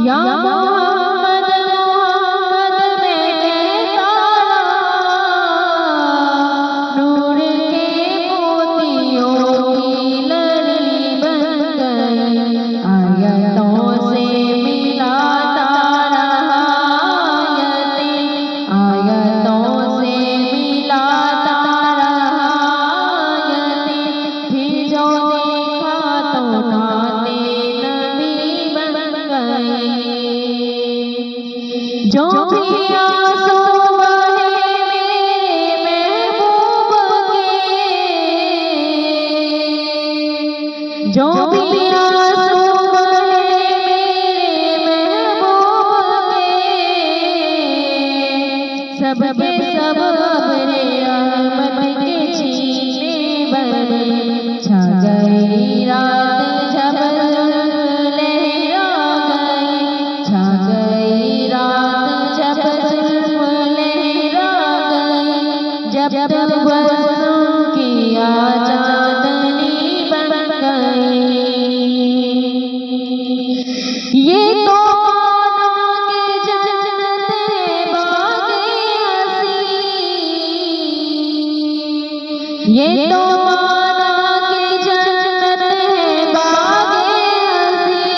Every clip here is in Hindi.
या मोहम्मद मोहम्मद मैं कहता नूर के मोतियों की लड़ी बन गई। आयतों से मिलाता रहा आयतें, आयतों से मिलाता रहा आयतें। फिर जो देखा तो नाते नबी बन गए। जो भी आंसू बहे मेरे महबूब के, जो भी आंसू बहे मेरे महबूब के, सबके सब अब्रे रहमत के छीने बने। छा गई रात जब जुल्फ लहरा गई, छा गई रात जब जुल्फ लहरा गई। जब तब बरसों की चांदनी बन गई। ये तो मानो कि जन्नत है बाग़े हसी, ये तो मानो कि जन्नत है बाग़े हसी।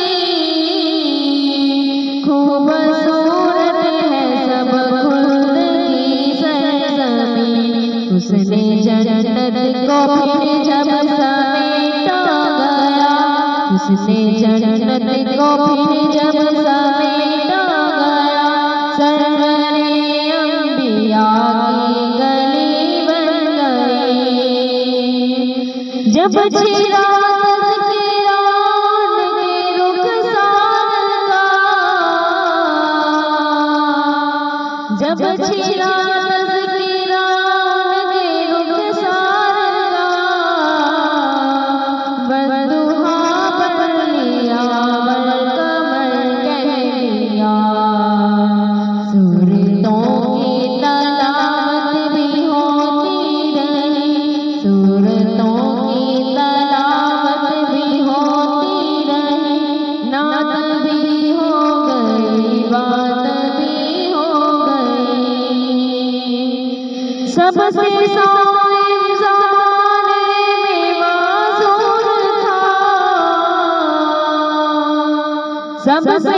खूबसूरत है सब खुल्द की सरज़मीं। उसने जन्नत को फिर जब समेटा गया, उसने जन्नत को फिर जब समेटा गया। सरवरे अंबिया की गली बन गई। जब छिड़ा तज़किरान के रुखसार का, जब छिड़ा तज़किरान के रुखसार का, बंदुहा बन लिया बलकमर कह लिया। सूरतों की तलावत भी होती रही, सूरतों की तलावत भी होती रही। नात भी हो गई, बात भी हो गई। सबसे साइम ज़माने में मासूर था, सबसे